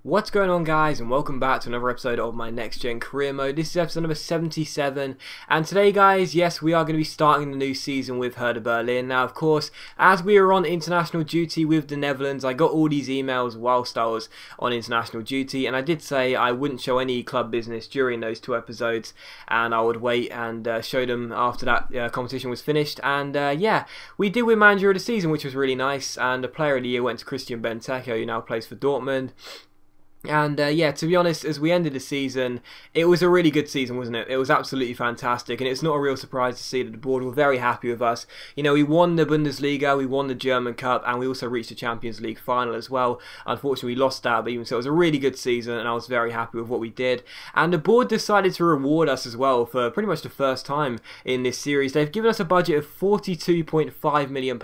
What's going on, guys, and welcome back to another episode of my Next Gen Career Mode. This is episode number 77, and today, guys, yes, we are going to be starting the new season with Hertha Berlin. Now, of course, as we were on international duty with the Netherlands, I got all these emails whilst I was on international duty, and I did say I wouldn't show any club business during those two episodes, and I would wait and show them after that competition was finished. And yeah, we did win Manager of the Season, which was really nice, and the Player of the Year went to Christian Benteke, who now plays for Dortmund. And yeah, to be honest, as we ended the season, it was a really good season, wasn't it? It was absolutely fantastic, and it's not a real surprise to see that the board were very happy with us. You know, we won the Bundesliga, we won the German Cup, and we also reached the Champions League final as well. Unfortunately, we lost that, but even so, it was a really good season, and I was very happy with what we did. And the board decided to reward us as well for pretty much the first time in this series. They've given us a budget of £42.5 million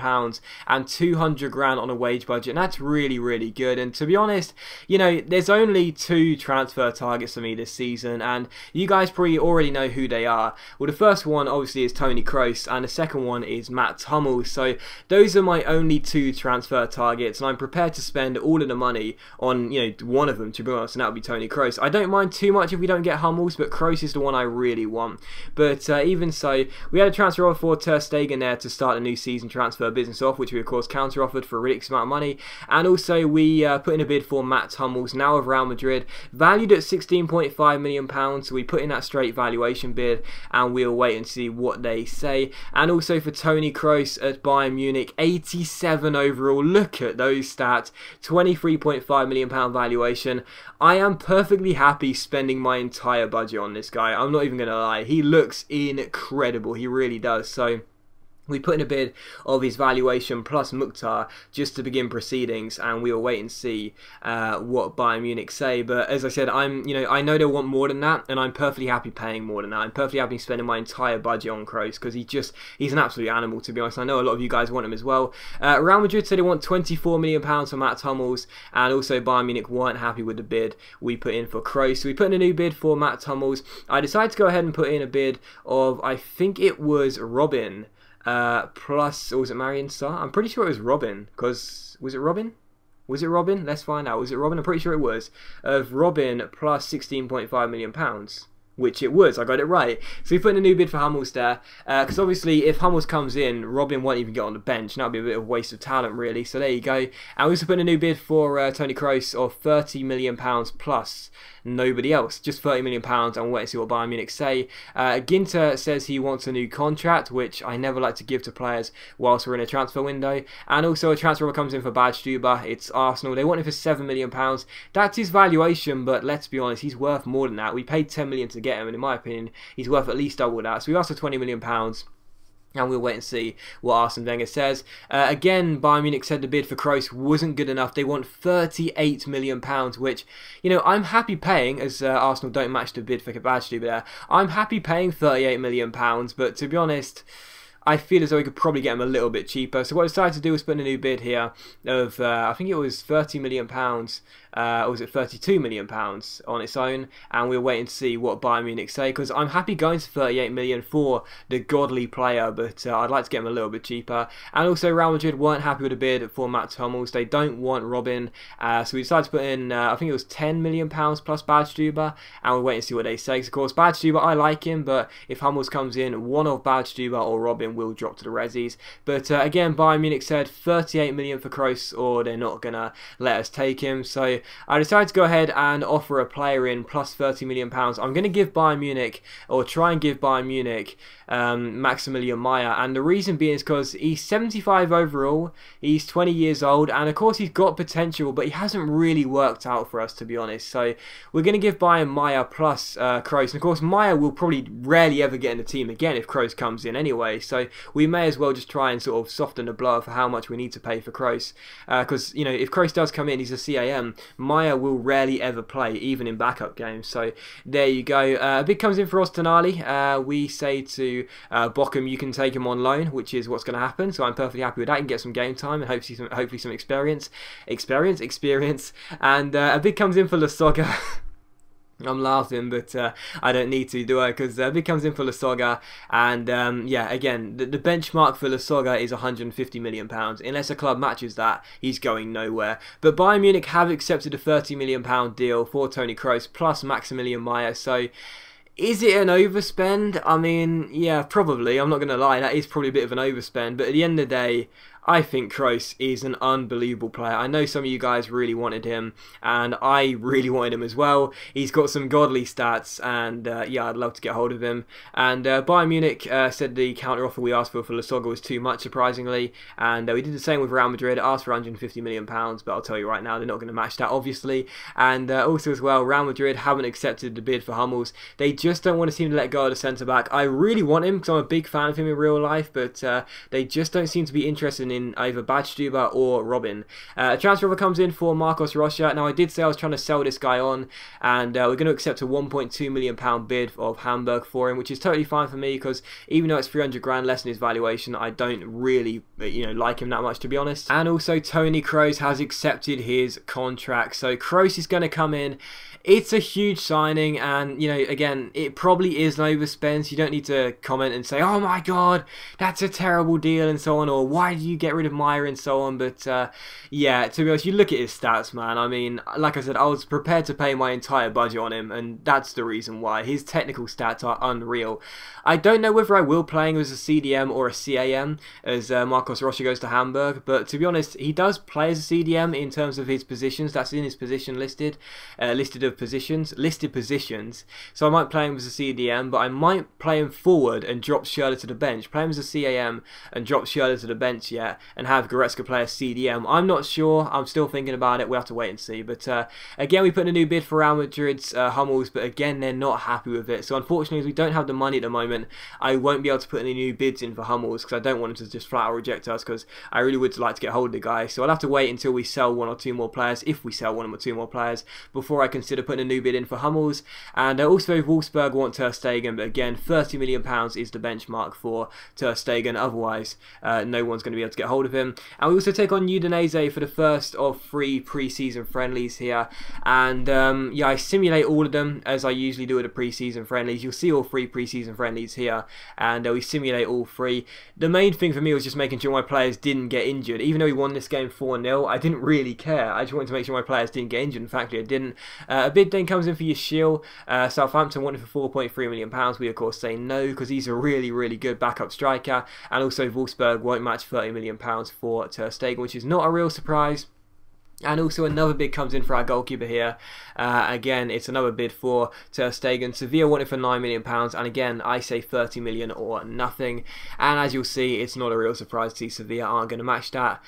and 200 grand on a wage budget, and that's really, really good. And to be honest, you know, there's only two transfer targets for me this season, and you guys probably already know who they are. Well, the first one obviously is Tony Kroos, and the second one is Matt Hummels. So those are my only two transfer targets, and I'm prepared to spend all of the money on, you know, one of them, to be honest, and that would be Tony Kroos. I don't mind too much if we don't get Hummels, but Kroos is the one I really want. But even so, we had a transfer offer for Ter Stegen there to start a new season transfer business off, which we of course counter offered for a ridiculous amount of money, and also we put in a bid for Matt Hummels, now of Real Madrid, valued at £16.5 million. So we put in that straight valuation bid, and we'll wait and see what they say. And also for Tony Kroos at Bayern Munich, 87 overall. Look at those stats, £23.5 million valuation. I am perfectly happy spending my entire budget on this guy. I'm not even going to lie. He looks incredible. He really does. So we put in a bid of his valuation plus Mukhtar just to begin proceedings, and we'll wait and see what Bayern Munich say. But as I said, I know they'll want more than that, and I'm perfectly happy paying more than that. I'm perfectly happy spending my entire budget on Kroos because he's an absolute animal, to be honest. I know a lot of you guys want him as well. Real Madrid said they want £24 million for Matt Hummels, and also Bayern Munich weren't happy with the bid we put in for Kroos. So we put in a new bid for Matt Hummels. I decided to go ahead and put in a bid of, I think it was Robin. Plus, or was it Marion Sarr? I'm pretty sure it was Robin, because, was it Robin? Was it Robin? Let's find out. Was it Robin? I'm pretty sure it was. Of Robin plus £16.5 million. Which it was, I got it right. So we put in a new bid for Hummels there, because obviously if Hummels comes in, Robin won't even get on the bench, and that would be a bit of a waste of talent really, so there you go. And we also put in a new bid for Tony Kroos of £30 million plus nobody else, just £30 million, and we'll wait and see what Bayern Munich say. Ginter says he wants a new contract, which I never like to give to players whilst we're in a transfer window. And also a transfer comes in for Badstuber, it's Arsenal, they want him for £7 million. That's his valuation, but let's be honest, he's worth more than that. We paid £10 million to get him, and in my opinion, he's worth at least double that. So we asked for £20 million. And we'll wait and see what Arsene Wenger says. Again, Bayern Munich said the bid for Kroos wasn't good enough. They want £38 million, which, you know, I'm happy paying, as Arsenal don't match the bid for Badstuber there. I'm happy paying £38 million, but to be honest, I feel as though we could probably get him a little bit cheaper. So what I decided to do was put in a new bid here of, I think it was £30 million, or was it £32 million on its own, and we'll wait and see what Bayern Munich say, because I'm happy going to £38 million for the godly player, but I'd like to get him a little bit cheaper. And also Real Madrid weren't happy with the bid for Matt Hummels. They don't want Robin, so we decided to put in, I think it was £10 million plus Badstuber, and we'll wait and see what they say. Of course, Badstuber, I like him, but if Hummels comes in, one of Badstuber or Robin will drop to the resis. But again, Bayern Munich said £38 million for Kroos, or they're not going to let us take him. So I decided to go ahead and offer a player in plus £30 million. I'm going to give Bayern Munich, or try and give Bayern Munich, Maximilian Meyer, and the reason being is because he's 75 overall, he's 20 years old, and of course he's got potential, but he hasn't really worked out for us, to be honest. So we're going to give Bayern Meyer plus Kroos, and of course Meyer will probably rarely ever get in the team again if Kroos comes in anyway, so we may as well just try and sort of soften the blow for how much we need to pay for Kroos, because, you know, if Kroos does come in, he's a CAM, Meyer will rarely ever play, even in backup games. So there you go. A bid comes in for Tonali. We say to Bochum, you can take him on loan, which is what's going to happen. So I'm perfectly happy with that. You can get some game time and hopefully some experience. And a bid comes in for Lasogga. I'm laughing, but I don't need to, do I? Because bid comes in for Lasogga, and yeah, again, the benchmark for Lasogga is £150 million. Unless a club matches that, he's going nowhere. But Bayern Munich have accepted a £30 million deal for Toni Kroos plus Maximilian Meyer, so is it an overspend? I mean, yeah, probably. I'm not going to lie, that is probably a bit of an overspend, but at the end of the day, I think Kroos is an unbelievable player. I know some of you guys really wanted him, and I really wanted him as well. He's got some godly stats, and yeah, I'd love to get hold of him. And Bayern Munich said the counter offer we asked for Lasogga was too much, surprisingly, and we did the same with Real Madrid. Asked for £150 million, but I'll tell you right now, they're not going to match that, obviously. And also as well, Real Madrid haven't accepted the bid for Hummels. They just don't want to seem to let go of the centre-back. I really want him, because I'm a big fan of him in real life, but they just don't seem to be interested in either Badstuber or Robin. A transfer offer comes in for Marcos Rocha. Now, I did say I was trying to sell this guy on, and we're going to accept a £1.2 million bid of Hamburg for him, which is totally fine for me, because even though it's 300 grand less than his valuation, I don't really, like him that much, to be honest. And also, Toni Kroos has accepted his contract, so Kroos is going to come in. It's a huge signing, and again, it probably is an overspend, so you don't need to comment and say, oh my god, that's a terrible deal and so on, or why did you get rid of Meyer and so on. But yeah, to be honest, you look at his stats, man. I mean, like I said, I was prepared to pay my entire budget on him, and that's the reason why. His technical stats are unreal. I don't know whether I will play him as a CDM or a CAM as Marcos Rocha goes to Hamburg, but to be honest, he does play as a CDM in terms of his positions. That's in his position listed listed positions, so I might play him as a CDM, but I might play him forward and drop Schürrle to the bench, play him as a CAM and drop Schürrle to the bench, and have Goretzka play as CDM. I'm not sure, I'm still thinking about it, we'll have to wait and see. But again, we put in a new bid for Real Madrid's Hummels, but again, they're not happy with it, so unfortunately, as we don't have the money at the moment, I won't be able to put any new bids in for Hummels, because I don't want him to just flat out reject us, because I really would like to get hold of the guy. So I'll have to wait until we sell one or two more players, if we sell one or two more players, before I consider putting a new bid in for Hummels. And also Wolfsburg want Ter Stegen, but again, £30 million is the benchmark for Ter Stegen, otherwise no one's going to be able to get hold of him. And we also take on Udinese for the first of 3 pre-season friendlies here, and yeah, I simulate all of them as I usually do at the pre-season friendlies. You'll see all 3 pre-season friendlies here, and we simulate all 3. The main thing for me was just making sure my players didn't get injured. Even though we won this game 4-0, I didn't really care. I just wanted to make sure my players didn't get injured. In fact, I didn't. A bid then comes in for Yashil. Southampton wanted for £4.3 million. We of course say no, because he's a really, really good backup striker. And also Wolfsburg won't match £30 million for Ter Stegen, which is not a real surprise. And also another bid comes in for our goalkeeper here. Again, it's another bid for Ter Stegen. Sevilla wanted for £9 million, and again, I say 30 million or nothing. And as you'll see, it's not a real surprise to see Sevilla aren't going to match that,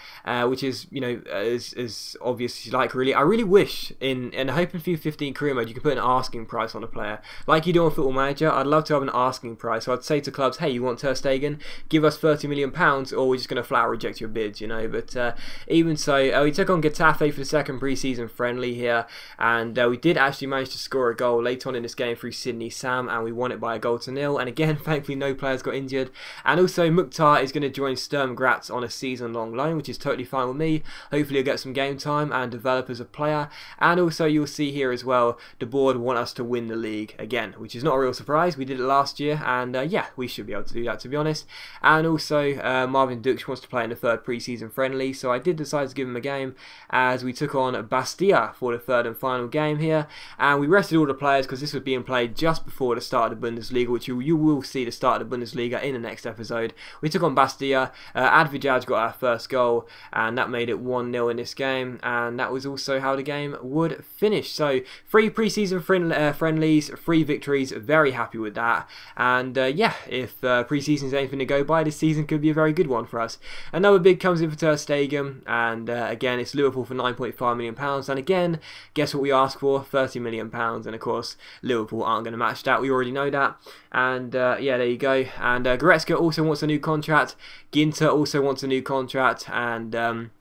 which is, as obvious as you like, really. I really wish in Open FIFA 15 career mode, you can put an asking price on a player. Like you do on Football Manager, I'd love to have an asking price. So I'd say to clubs, hey, you want Ter Stegen? Give us £30 million, or we're just going to flat out reject your bids, But even so, we took on Getafe for the second pre-season friendly here, and we did actually manage to score a goal late on in this game through Sydney Sam, and we won it by a goal-0. And again, thankfully no players got injured. And also Mukhtar is going to join Sturm Graz on a season-long loan, which is totally fine with me. Hopefully he'll get some game time and develop as a player. And also you'll see here as well, the board want us to win the league again, which is not a real surprise. We did it last year, and yeah, we should be able to do that, to be honest. And also Marvin Dukes wants to play in the third pre-season friendly, so I did decide to give him a game, as we took on Bastia for the third and final game here, and we rested all the players because this was being played just before the start of the Bundesliga, which you will see the start of the Bundesliga in the next episode. We took on Bastia. Advijaj got our first goal, and that made it 1-0 in this game, and that was also how the game would finish. So 3 pre-season friendlies, 3 victories, very happy with that. And yeah, if pre-season is anything to go by, this season could be a very good one for us. Another bid comes in for Ter Stegen, and again, it's Liverpool for £9.5 million. And again, guess what we asked for? £30 million. And of course, Liverpool aren't going to match that. We already know that. And yeah, there you go. And Goretzka also wants a new contract. Ginter also wants a new contract. And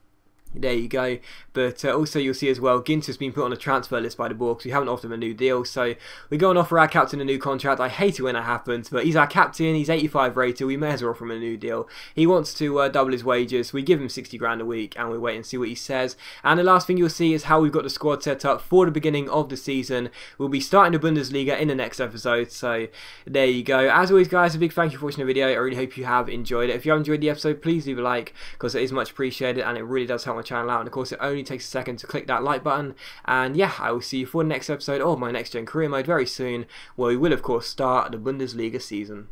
There you go. But also you'll see as well, Ginter's been put on a transfer list by the board because we haven't offered him a new deal. So we're going to offer our captain a new contract. I hate it when that happens, but he's our captain. He's 85 rated. We may as well offer him a new deal. He wants to double his wages. We give him 60 grand a week and we wait and see what he says. And the last thing you'll see is how we've got the squad set up for the beginning of the season. We'll be starting the Bundesliga in the next episode. So there you go. As always, guys, a big thank you for watching the video. I really hope you have enjoyed it. If you have enjoyed the episode, please leave a like because it is much appreciated and it really does help my channel out. And of course, it only takes a second to click that like button. And yeah, I will see you for the next episode of my Next Gen Career Mode very soon, where we will of course start the Bundesliga season.